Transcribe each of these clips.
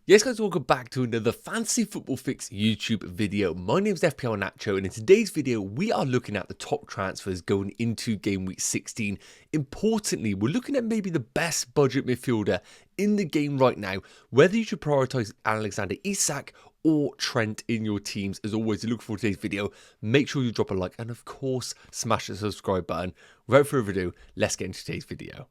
Yes guys, welcome back to another Fantasy Football Fix YouTube video. My name is FPL Nacho and in today's video we are looking at the top transfers going into game week 16. Importantly, we're looking at maybe the best budget midfielder in the game right now, whether you should prioritise Alexander Isak or Trent in your teams. As always, to look forward to today's video, make sure you drop a like and of course smash the subscribe button. Without further ado, let's get into today's video.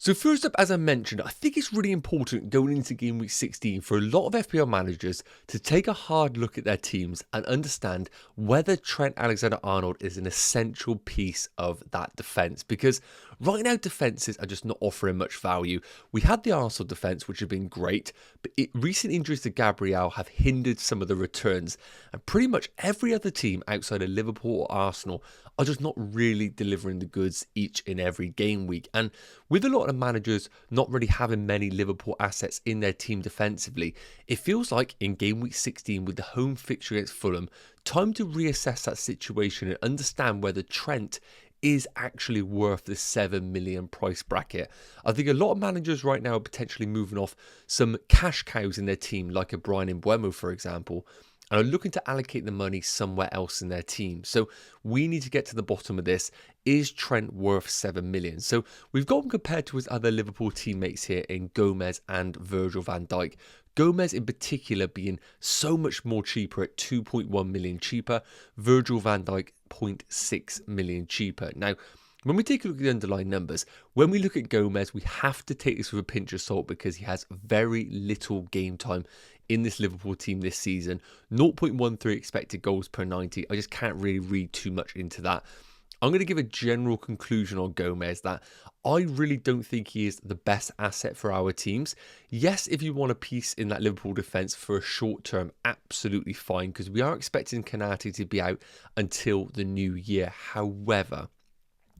So first up, as I mentioned, I think it's really important going into game week 16 for a lot of FPL managers to take a hard look at their teams and understand whether Trent Alexander-Arnold is an essential piece of that defence. Because right now, defences are just not offering much value. We had the Arsenal defence, which have been great, but recent injuries to Gabriel have hindered some of the returns. And pretty much every other team outside of Liverpool or Arsenal are just not really delivering the goods each and every game week. And with a lot of managers not really having many Liverpool assets in their team defensively, it feels like in game week 16 with the home fixture against Fulham, time to reassess that situation and understand whether Trent is actually worth the 7 million price bracket. I think a lot of managers right now are potentially moving off some cash cows in their team, like a Brian Mbeumo, for example, and are looking to allocate the money somewhere else in their team. So we need to get to the bottom of this. Is Trent worth 7 million? So we've got him compared to his other Liverpool teammates here in Gomez and Virgil van Dijk. Gomez in particular being so much more cheaper at 2.1 million cheaper. Virgil van Dijk 0.6 million cheaper. Now, when we take a look at the underlying numbers, when we look at Gomez, we have to take this with a pinch of salt because he has very little game time in this Liverpool team this season. 0.13 expected goals per 90. I just can't really read too much into that. I'm going to give a general conclusion on Gomez that I really don't think he is the best asset for our teams. Yes, if you want a piece in that Liverpool defence for a short term, absolutely fine, because we are expecting Konate to be out until the new year. However,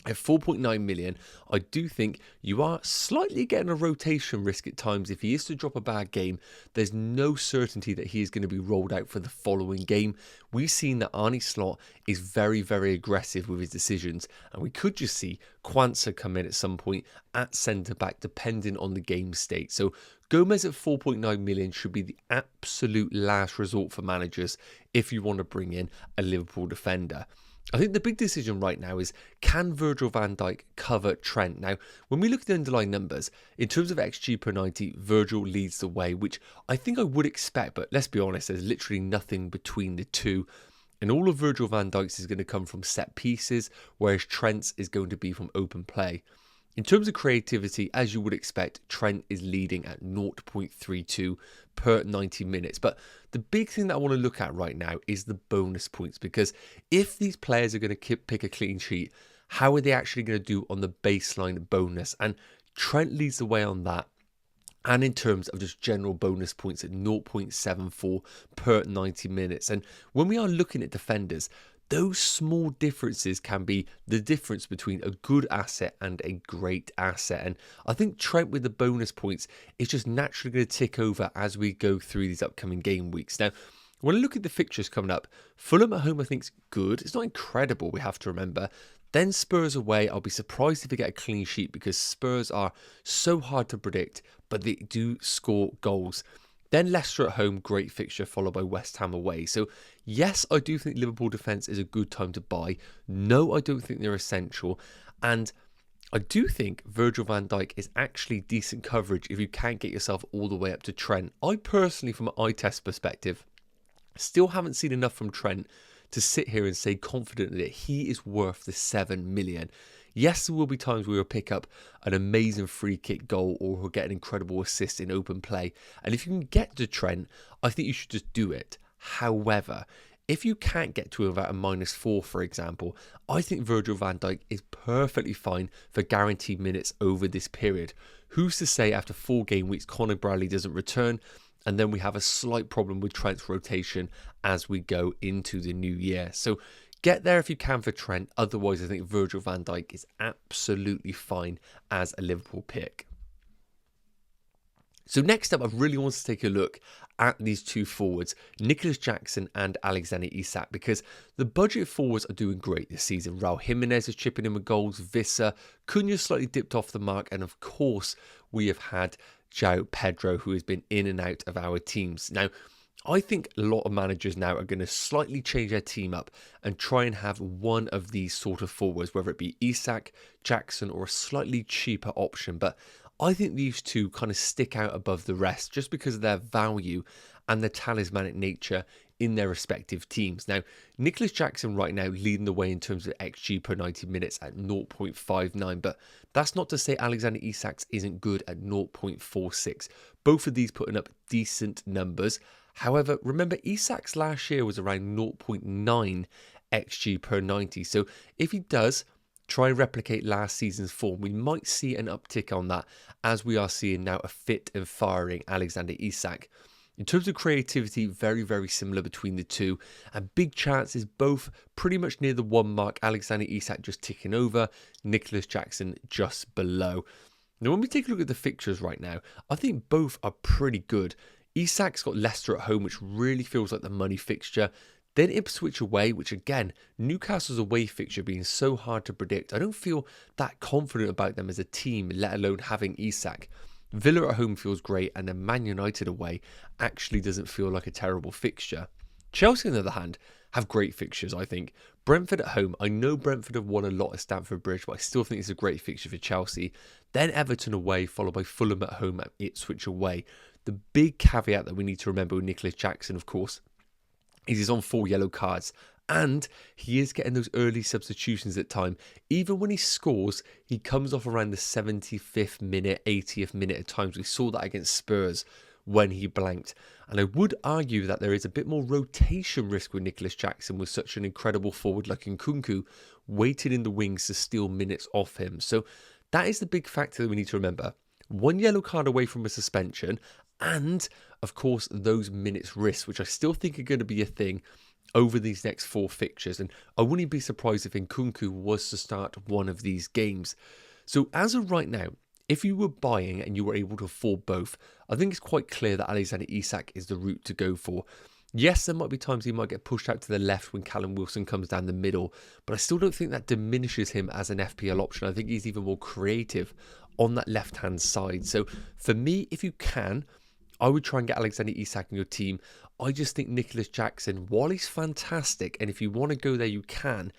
at 4.9 million, I do think you are slightly getting a rotation risk at times. If he is to drop a bad game, there's no certainty that he is going to be rolled out for the following game. We've seen that Arne Slot is very, very aggressive with his decisions, and we could just see Quansah come in at some point at centre-back, depending on the game state. So Gomez at 4.9 million should be the absolute last resort for managers if you want to bring in a Liverpool defender. I think the big decision right now is, can Virgil van Dijk cover Trent? Now, when we look at the underlying numbers, in terms of XG per 90, Virgil leads the way, which I think I would expect, but let's be honest, there's literally nothing between the two. And all of Virgil van Dijk's is going to come from set pieces, whereas Trent's is going to be from open play. In terms of creativity, as you would expect, Trent is leading at 0.32 per 90 minutes. But the big thing that I want to look at right now is the bonus points, because if these players are going to pick a clean sheet, how are they actually going to do on the baseline bonus? And Trent leads the way on that. And in terms of just general bonus points at 0.74 per 90 minutes. And when we are looking at defenders, those small differences can be the difference between a good asset and a great asset. And I think Trent with the bonus points is just naturally going to tick over as we go through these upcoming game weeks. Now, when I look at the fixtures coming up, Fulham at home I think is good. It's not incredible, we have to remember. Then Spurs away, I'll be surprised if they get a clean sheet because Spurs are so hard to predict, but they do score goals. Then Leicester at home, great fixture, followed by West Ham away. So yes, I do think Liverpool defence is a good time to buy. No, I don't think they're essential. And I do think Virgil van Dijk is actually decent coverage if you can't get yourself all the way up to Trent. I personally, from an eye test perspective, still haven't seen enough from Trent to sit here and say confidently that he is worth the 7 million. Yes, there will be times where he'll pick up an amazing free kick goal or he'll get an incredible assist in open play. And if you can get to Trent, I think you should just do it. However, if you can't get to about a -4, for example, I think Virgil van Dijk is perfectly fine for guaranteed minutes over this period. Who's to say after 4 game weeks, Conor Bradley doesn't return? And then we have a slight problem with Trent's rotation as we go into the new year. So get there if you can for Trent. Otherwise, I think Virgil van Dijk is absolutely fine as a Liverpool pick. So next up, I really want to take a look at these two forwards, Nicholas Jackson and Alexander Isak, because the budget forwards are doing great this season. Raul Jimenez is chipping in with goals, Vissa, Cunha slightly dipped off the mark, and of course, we have had João Pedro, who has been in and out of our teams. Now, I think a lot of managers now are going to slightly change their team up and try and have one of these sort of forwards, whether it be Isak, Jackson, or a slightly cheaper option. But I think these two kind of stick out above the rest just because of their value and their talismanic nature in their respective teams. Now, Nicholas Jackson right now leading the way in terms of XG per 90 minutes at 0.59, but that's not to say Alexander Isak isn't good at 0.46. Both of these putting up decent numbers. However, remember Isak's last year was around 0.9 XG per 90, so if he does try and replicate last season's form, we might see an uptick on that as we are seeing now a fit and firing Alexander Isak. In terms of creativity, very, very similar between the two, and big chances both pretty much near the 1 mark. Alexander Isak just ticking over, Nicholas Jackson just below. Now, when we take a look at the fixtures right now, I think both are pretty good. Isak's got Leicester at home, which really feels like the money fixture. Then Ipswich away, which again, Newcastle's away fixture being so hard to predict. I don't feel that confident about them as a team, let alone having Isak. Villa at home feels great, and then Man United away actually doesn't feel like a terrible fixture. Chelsea, on the other hand, have great fixtures, I think. Brentford at home, I know Brentford have won a lot at Stamford Bridge, but I still think it's a great fixture for Chelsea. Then Everton away, followed by Fulham at home and Ipswich away. The big caveat that we need to remember with Nicholas Jackson, of course, is he's on 4 yellow cards. And he is getting those early substitutions at time. Even when he scores, he comes off around the 75th minute, 80th minute at times. We saw that against Spurs when he blanked. And I would argue that there is a bit more rotation risk with Nicholas Jackson with such an incredible forward like Nkunku waiting in the wings to steal minutes off him. So that is the big factor that we need to remember. 1 yellow card away from a suspension, and of course those minutes risk, which I still think are going to be a thing over these next 4 fixtures, and I wouldn't be surprised if Nkunku was to start one of these games. So as of right now, if you were buying and you were able to afford both, I think it's quite clear that Alexander Isak is the route to go for. Yes, there might be times he might get pushed out to the left when Callum Wilson comes down the middle, but I still don't think that diminishes him as an FPL option. I think he's even more creative on that left-hand side. So for me, if you can, I would try and get Alexander Isak in your team. I just think Nicholas Jackson, while he's fantastic, and if you want to go there, you can,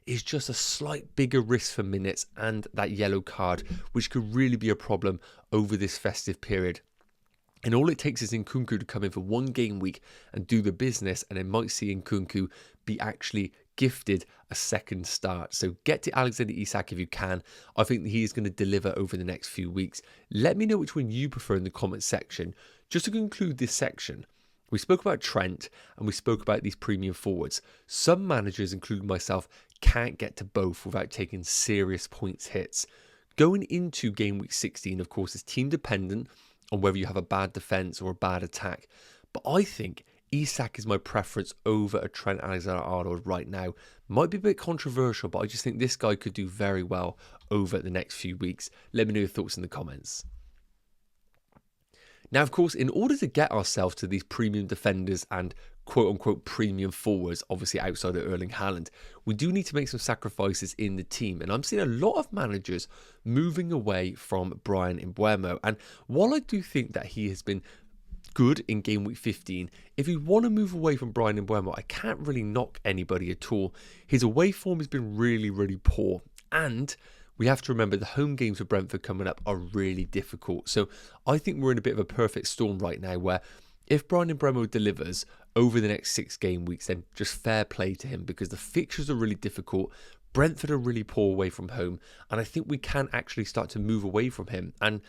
is just a slight bigger risk for minutes and that yellow card, which could really be a problem over this festive period. And all it takes is Nkunku to come in for 1 game week and do the business, and it might see Nkunku be actually gifted a second start. So get to Alexander Isak if you can. I think he is going to deliver over the next few weeks. Let me know which one you prefer in the comment section. Just to conclude this section, we spoke about Trent and we spoke about these premium forwards. Some managers, including myself, can't get to both without taking serious points hits. Going into game week 16, of course, is team dependent on whether you have a bad defence or a bad attack. But I think Isak is my preference over a Trent Alexander-Arnold right now. Might be a bit controversial, but I just think this guy could do very well over the next few weeks. Let me know your thoughts in the comments. Now, of course, in order to get ourselves to these premium defenders and quote-unquote premium forwards, obviously outside of Erling Haaland, we do need to make some sacrifices in the team. And I'm seeing a lot of managers moving away from Bryan Mbeumo. And while I do think that he has been good in game week 15, if you want to move away from Bryan Mbeumo, I can't really knock anybody at all. His away form has been really, really poor. And we have to remember the home games for Brentford coming up are really difficult. So I think we're in a bit of a perfect storm right now where if Bryan Mbeumo delivers over the next 6 game weeks, then just fair play to him because the fixtures are really difficult. Brentford are really poor away from home. And I think we can actually start to move away from him. And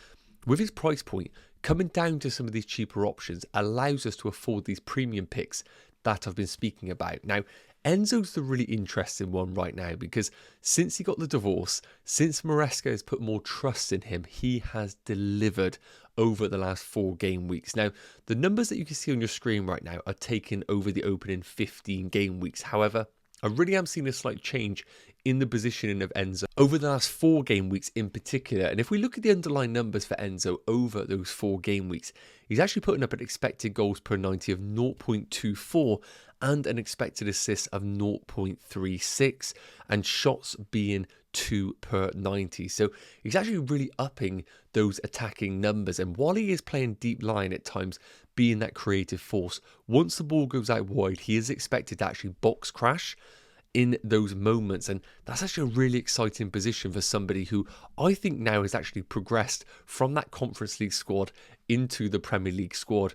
with his price point, coming down to some of these cheaper options allows us to afford these premium picks that I've been speaking about. Now, Enzo's the really interesting one right now because since he got the divorce, since Maresca has put more trust in him, he has delivered over the last 4 game weeks. Now, the numbers that you can see on your screen right now are taken over the opening 15 game weeks. However, I really am seeing a slight change in the positioning of Enzo over the last 4 game weeks in particular. And if we look at the underlying numbers for Enzo over those 4 game weeks, he's actually putting up an expected goals per 90 of 0.24 and an expected assist of 0.36 and shots being 2 per 90. So he's actually really upping those attacking numbers. And while he is playing deep line at times, being that creative force, once the ball goes out wide, he is expected to actually box crash in those moments. And that's actually a really exciting position for somebody who I think now has actually progressed from that Conference League squad into the Premier League squad.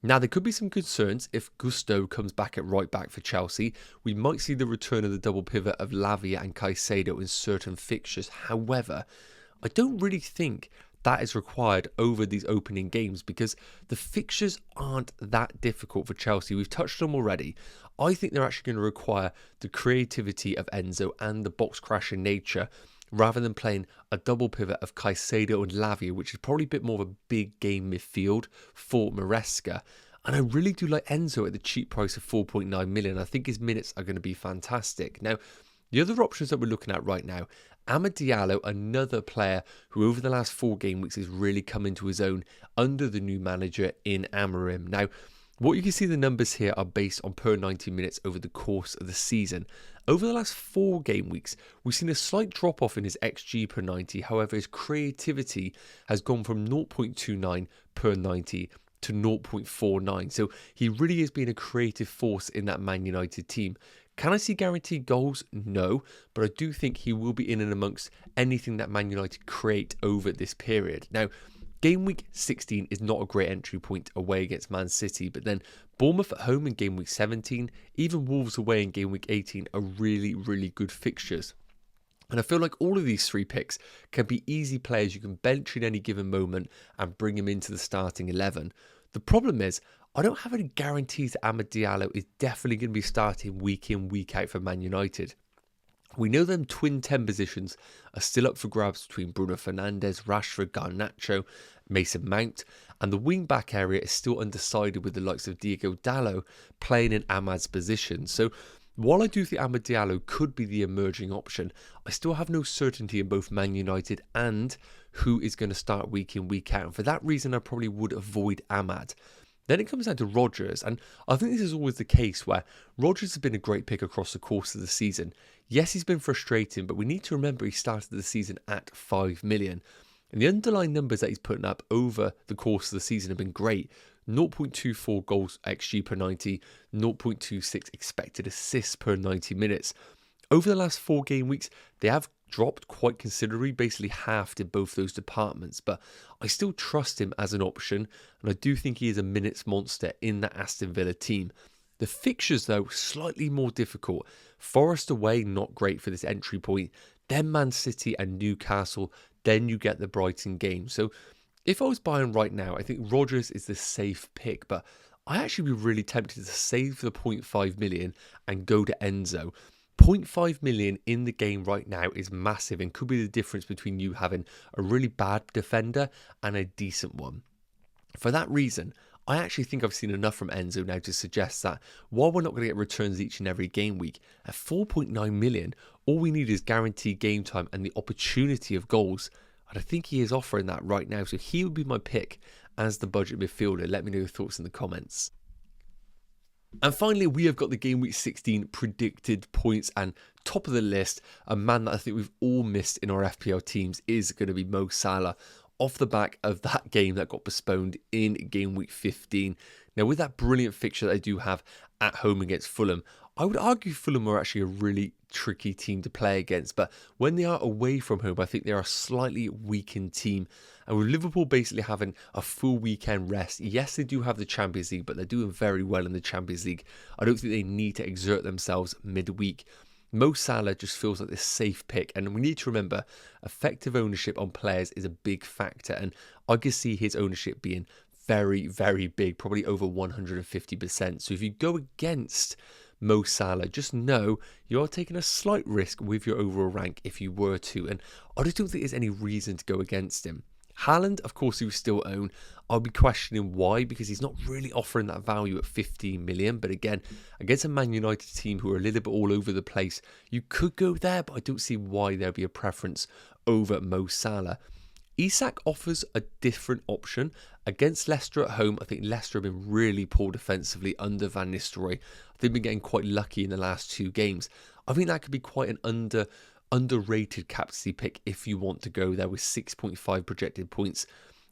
Now, there could be some concerns if Gusto comes back at right back for Chelsea. We might see the return of the double pivot of Lavia and Caicedo in certain fixtures. However, I don't really think that is required over these opening games because the fixtures aren't that difficult for Chelsea. We've touched on them already. I think they're actually going to require the creativity of Enzo and the box crashing nature rather than playing a double pivot of Caicedo and Lavia, which is probably a bit more of a big game midfield for Maresca. And I really do like Enzo at the cheap price of 4.9 million. I think his minutes are going to be fantastic. Now, the other options that we're looking at right now, Amad Diallo, another player who over the last 4 game weeks has really come into his own under the new manager in Amorim. Now, what you can see the numbers here are based on per 90 minutes over the course of the season. Over the last 4 game weeks, we've seen a slight drop off in his XG per 90. However, his creativity has gone from 0.29 per 90 to 0.49. So he really is being a creative force in that Man United team. Can I see guaranteed goals? No, but I do think he will be in and amongst anything that Man United create over this period. Now, game week 16 is not a great entry point away against Man City, but then Bournemouth at home in game week 17, even Wolves away in game week 18 are really, really good fixtures. And I feel like all of these 3 picks can be easy players you can bench in any given moment and bring him into the starting 11. The problem is, I don't have any guarantees that Amad Diallo is definitely going to be starting week in, week out for Man United. We know them twin 10 positions are still up for grabs between Bruno Fernandes, Rashford, Garnacho, Mason Mount, and the wing-back area is still undecided with the likes of Diogo Dalot playing in Amad's position. So while I do think Amad Diallo could be the emerging option, I still have no certainty in both Man United and who is going to start week in, week out. And for that reason, I probably would avoid Amad. Then it comes down to Rodgers, and I think this is always the case where Rodgers has been a great pick across the course of the season. Yes, he's been frustrating, but we need to remember he started the season at 5 million. And the underlying numbers that he's putting up over the course of the season have been great. 0.24 goals XG per 90, 0.26 expected assists per 90 minutes. Over the last 4 game weeks, they have dropped quite considerably, basically halved in both those departments, but I still trust him as an option, and I do think he is a minutes monster in that Aston Villa team. The fixtures, though, slightly more difficult. Forest away, not great for this entry point. Then Man City and Newcastle, then you get the Brighton game. So if I was buying right now, I think Rodgers is the safe pick, but I actually be really tempted to save the 0.5 million and go to Enzo. 0.5 million in the game right now is massive and could be the difference between you having a really bad defender and a decent one. For that reason, I actually think I've seen enough from Enzo now to suggest that while we're not going to get returns each and every game week, at 4.9 million, all we need is guaranteed game time and the opportunity of goals. And I think he is offering that right now, so he would be my pick as the budget midfielder. Let me know your thoughts in the comments. And finally, we have got the Game Week 16 predicted points, and top of the list, a man that I think we've all missed in our FPL teams is going to be Mo Salah, off the back of that game that got postponed in Game Week 15. Now, with that brilliant fixture that I do have at home against Fulham, I would argue Fulham are actually a really tricky team to play against, but when they are away from home, I think they are a slightly weakened team. And with Liverpool basically having a full weekend rest, yes, they do have the Champions League, but they're doing very well in the Champions League. I don't think they need to exert themselves midweek. Mo Salah just feels like this safe pick, and we need to remember effective ownership on players is a big factor, and I can see his ownership being very, very big, probably over 150%. So if you go against Mo Salah, just know you are taking a slight risk with your overall rank if you were to, and I just don't think there's any reason to go against him. Haaland, of course, he was still own. I'll be questioning why, because he's not really offering that value at 15 million. But again, against a Man United team who are a little bit all over the place, you could go there, but I don't see why there'd be a preference over Mo Salah. Isak offers a different option. Against Leicester at home, I think Leicester have been really poor defensively under Van Nistelrooy. They've been getting quite lucky in the last 2 games. I think that could be quite an underrated captaincy pick if you want to go there, with 6.5 projected points.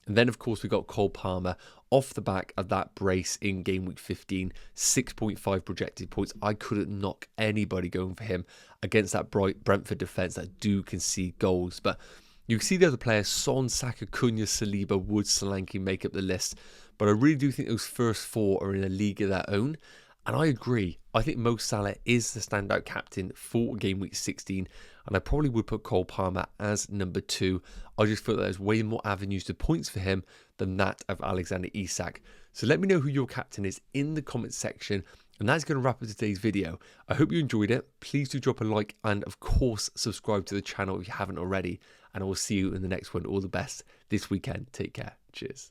And then, of course, we got Cole Palmer off the back of that brace in game week 15, 6.5 projected points. I couldn't knock anybody going for him against that Brentford defence that do concede goals. But you can see the other players, Son, Saka, Cunha, Saliba, Wood, Solanke make up the list. But I really do think those first 4 are in a league of their own. And I agree. I think Mo Salah is the standout captain for game week 16. And I probably would put Cole Palmer as number 2. I just feel that there's way more avenues to points for him than that of Alexander Isak. So let me know who your captain is in the comments section. And that's going to wrap up today's video. I hope you enjoyed it. Please do drop a like and, of course, subscribe to the channel if you haven't already. And I will see you in the next one. All the best this weekend. Take care. Cheers.